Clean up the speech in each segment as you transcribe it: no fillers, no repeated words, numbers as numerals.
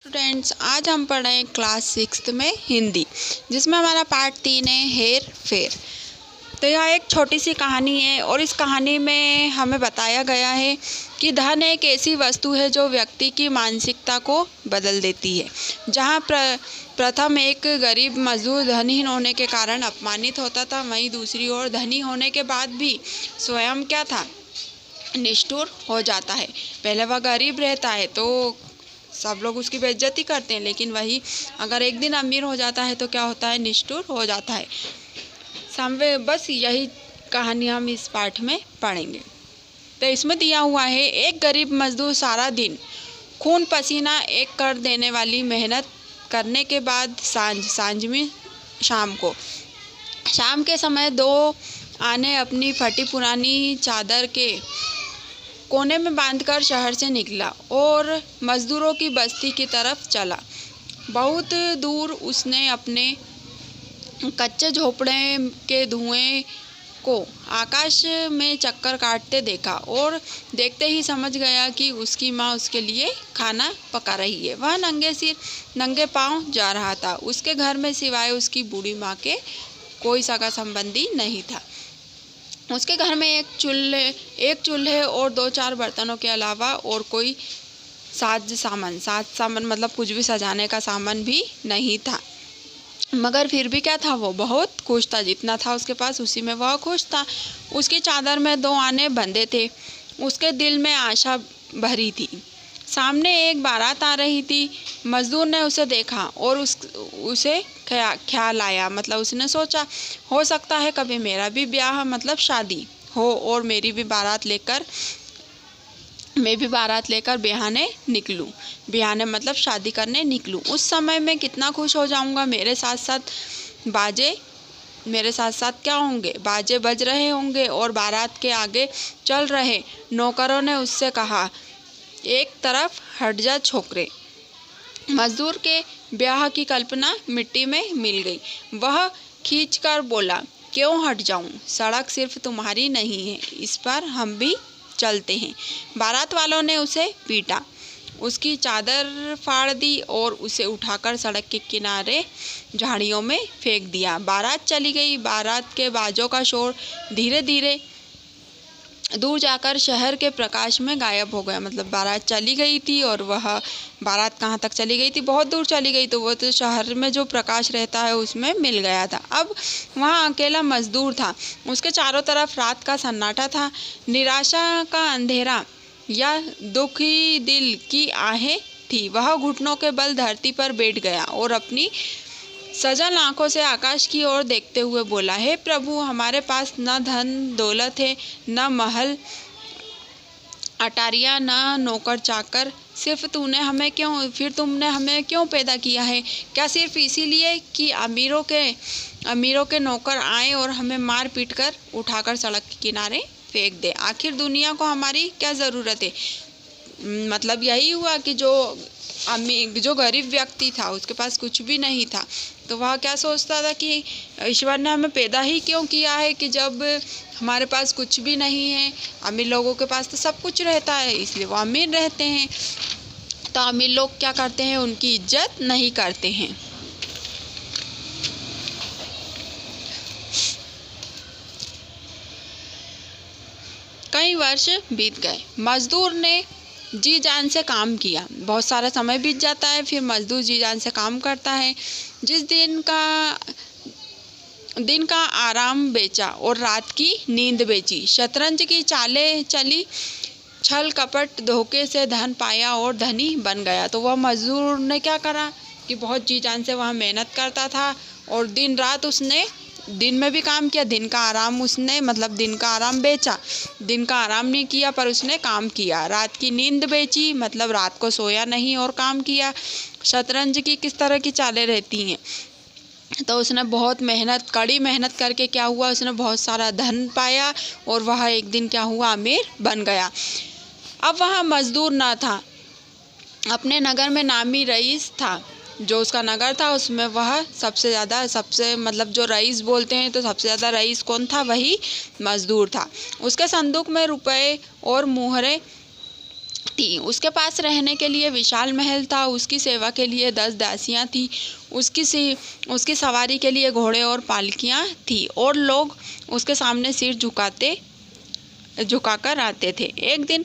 Students, आज हम पढ़ रहे हैं क्लास 6 में हिंदी, जिसमें हमारा पार्ट 3 है हेर फेर। तो यह एक छोटी सी कहानी है और इस कहानी में हमें बताया गया है कि धन एक ऐसी वस्तु है जो व्यक्ति की मानसिकता को बदल देती है। जहाँ प्रथम एक गरीब मजदूर धनहीन होने के कारण अपमानित होता था, वहीं दूसरी ओर धनी होने के बाद भी स्वयं क्या था, निष्ठुर हो जाता है। पहले वह गरीब रहता है तो सब लोग उसकी बेइज्जती करते हैं, लेकिन वही अगर एक दिन अमीर हो जाता है तो क्या होता है, निष्ठुर हो जाता है। बस यही कहानी हम इस पाठ में पढ़ेंगे। तो इसमें दिया हुआ है, एक गरीब मजदूर सारा दिन खून पसीना एक कर देने वाली मेहनत करने के बाद शाम के समय 2 आने अपनी फटी पुरानी चादर के कोने में बांधकर शहर से निकला और मजदूरों की बस्ती की तरफ चला। बहुत दूर उसने अपने कच्चे झोपड़े के धुएं को आकाश में चक्कर काटते देखा और देखते ही समझ गया कि उसकी माँ उसके लिए खाना पका रही है। वह नंगे सिर नंगे पांव जा रहा था। उसके घर में सिवाय उसकी बूढ़ी माँ के कोई सगा संबंधी नहीं था। उसके घर में एक चूल्हे और 2-4 बर्तनों के अलावा और कोई साज सामान मतलब कुछ भी सजाने का सामान भी नहीं था। मगर फिर भी क्या था, वो बहुत खुश था। जितना था उसके पास उसी में वह खुश था। उसकी चादर में 2 आने बंधे थे। उसके दिल में आशा भरी थी। सामने एक बारात आ रही थी। मजदूर ने उसे देखा और उसे ख्याल आया, मतलब उसने सोचा हो सकता है कभी मेरा भी ब्याह मतलब शादी हो और मैं भी बारात लेकर ब्याहने मतलब शादी करने निकलूं। उस समय मैं कितना खुश हो जाऊंगा। मेरे साथ क्या होंगे, बाजे बज रहे होंगे और बारात के आगे चल रहे नौकरों ने उससे कहा, एक तरफ हट जा छोकरे। मजदूर के ब्याह की कल्पना मिट्टी में मिल गई। वह खींचकर बोला, क्यों हट जाऊं, सड़क सिर्फ तुम्हारी नहीं है, इस पर हम भी चलते हैं। बारात वालों ने उसे पीटा, उसकी चादर फाड़ दी और उसे उठाकर सड़क के किनारे झाड़ियों में फेंक दिया। बारात चली गई। बारात के बाजों का शोर धीरे धीरे दूर जाकर शहर के प्रकाश में गायब हो गया। मतलब बारात चली गई थी और वह बारात कहाँ तक चली गई थी, बहुत दूर चली गई, तो वो तो शहर में जो प्रकाश रहता है उसमें मिल गया था। अब वहाँ अकेला मजदूर था। उसके चारों तरफ रात का सन्नाटा था। निराशा का अंधेरा या दुखी दिल की आहें थी। वह घुटनों के बल धरती पर बैठ गया और अपनी सजल आंखों से आकाश की ओर देखते हुए बोला, हे प्रभु, हमारे पास न धन दौलत है, न महल अटारियां, न नौकर चाकर, सिर्फ तुमने हमें क्यों पैदा किया है? क्या सिर्फ इसीलिए कि अमीरों के नौकर आए और हमें मार पीट कर उठाकर सड़क के किनारे फेंक दे? आखिर दुनिया को हमारी क्या ज़रूरत है? मतलब यही हुआ कि जो गरीब व्यक्ति था उसके पास कुछ भी नहीं था, तो वह क्या सोचता था कि ईश्वर ने हमें पैदा ही क्यों किया है कि जब हमारे पास कुछ भी नहीं है। अमीर लोगों के पास तो सब कुछ रहता है, इसलिए वो अमीर रहते हैं। तो अमीर लोग क्या करते हैं, उनकी इज्जत नहीं करते हैं। कई वर्ष बीत गए। मजदूर ने जी जान से काम किया। बहुत सारा समय बीत जाता है, फिर मजदूर जी जान से काम करता है। जिस दिन का आराम बेचा और रात की नींद बेची। शतरंज की चालें चली, छल कपट धोखे से धन पाया और धनी बन गया। तो वह मजदूर ने क्या करा कि बहुत जी जान से वह मेहनत करता था और दिन रात उसने दिन में भी काम किया। दिन का आराम बेचा। दिन का आराम नहीं किया पर उसने काम किया। रात की नींद बेची, मतलब रात को सोया नहीं और काम किया। शतरंज की किस तरह की चालें रहती हैं, तो उसने बहुत कड़ी मेहनत करके क्या हुआ, उसने बहुत सारा धन पाया और वह एक दिन क्या हुआ, अमीर बन गया। अब वह मजदूर ना था, अपने नगर में नामी रईस था। जो उसका नगर था उसमें वह सबसे मतलब जो रईस बोलते हैं, तो सबसे ज़्यादा रईस कौन था, वही मजदूर था। उसके संदूक में रुपए और मुहरे थी। उसके पास रहने के लिए विशाल महल था, उसकी सेवा के लिए 10 दासियां थी, उसकी सवारी के लिए घोड़े और पालकियां थी और लोग उसके सामने सिर झुकाकर आते थे। एक दिन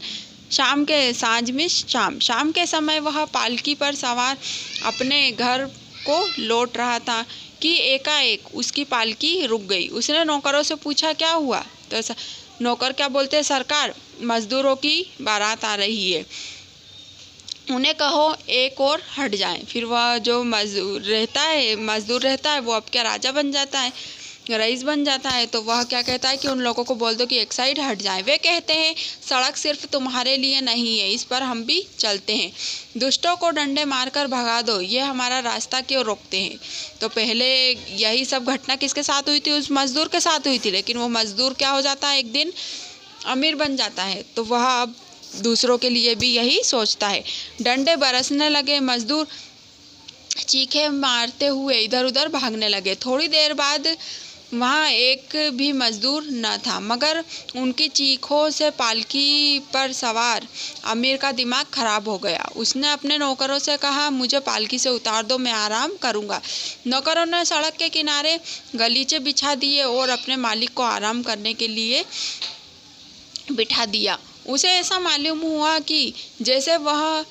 शाम के समय वह पालकी पर सवार अपने घर को लौट रहा था कि एकाएक उसकी पालकी रुक गई। उसने नौकरों से पूछा, क्या हुआ? तो नौकर क्या बोलते हैं, सरकार, मजदूरों की बारात आ रही है, उन्हें कहो एक और हट जाएं। फिर वह जो मजदूर रहता है वो अब क्या राजा बन जाता है, रईस बन जाता है। तो वह क्या कहता है कि उन लोगों को बोल दो कि एक साइड हट जाएं। वे कहते हैं, सड़क सिर्फ तुम्हारे लिए नहीं है, इस पर हम भी चलते हैं। दुष्टों को डंडे मारकर भगा दो, ये हमारा रास्ता क्यों रोकते हैं? तो पहले यही सब घटना किसके साथ हुई थी? उस मजदूर के साथ हुई थी, लेकिन वो मजदूर क्या हो जाता है, एक दिन अमीर बन जाता है। तो वह अब दूसरों के लिए भी यही सोचता है। डंडे बरसने लगे, मजदूर चीखे मारते हुए इधर उधर भागने लगे। थोड़ी देर बाद वहाँ एक भी मजदूर न था, मगर उनकी चीखों से पालकी पर सवार अमीर का दिमाग खराब हो गया। उसने अपने नौकरों से कहा, मुझे पालकी से उतार दो, मैं आराम करूँगा। नौकरों ने सड़क के किनारे गलीचे बिछा दिए और अपने मालिक को आराम करने के लिए बिठा दिया। उसे ऐसा मालूम हुआ कि जैसे वह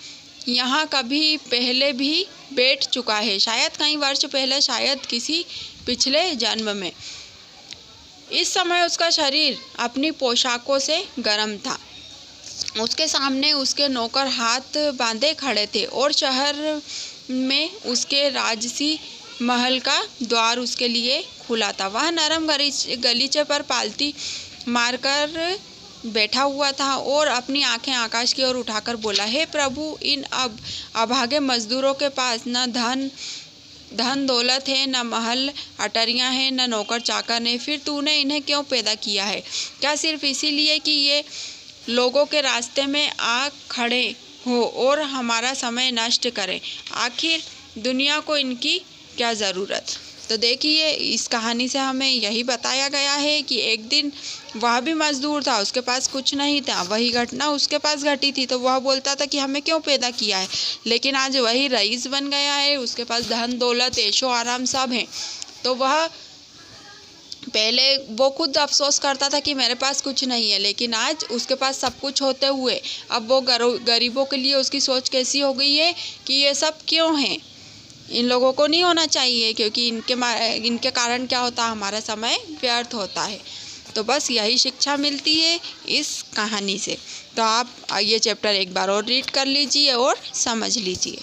यहाँ कभी पहले भी बैठ चुका है, शायद कई वर्ष पहले, शायद किसी पिछले जन्म में। इस समय उसका शरीर अपनी पोशाकों से गर्म था। उसके सामने उसके नौकर हाथ बांधे खड़े थे और शहर में उसके राजसी महल का द्वार उसके लिए खुला था। वह नरम गलीचे पर पालती मारकर बैठा हुआ था और अपनी आंखें आकाश की ओर उठाकर बोला, हे प्रभु, इन अभागे मजदूरों के पास न धन दौलत है, न महल अटरियां हैं, न नौकर चाकर हैं। फिर तूने इन्हें क्यों पैदा किया है? क्या सिर्फ इसीलिए कि ये लोगों के रास्ते में आ खड़े हो और हमारा समय नष्ट करें? आखिर दुनिया को इनकी क्या ज़रूरत? तो देखिए, इस कहानी से हमें यही बताया गया है कि एक दिन वह भी मजदूर था, उसके पास कुछ नहीं था, वही घटना उसके पास घटी थी, तो वह बोलता था कि हमें क्यों पैदा किया है। लेकिन आज वही रईस बन गया है, उसके पास धन दौलत ऐशो आराम सब है। तो वह पहले वो खुद अफसोस करता था कि मेरे पास कुछ नहीं है, लेकिन आज उसके पास सब कुछ होते हुए अब वो गरीबों के लिए उसकी सोच कैसी हो गई है कि ये सब क्यों है, इन लोगों को नहीं होना चाहिए, क्योंकि इनके कारण क्या होता है, हमारा समय व्यर्थ होता है। तो बस यही शिक्षा मिलती है इस कहानी से। तो आप ये चैप्टर एक बार और रीड कर लीजिए और समझ लीजिए।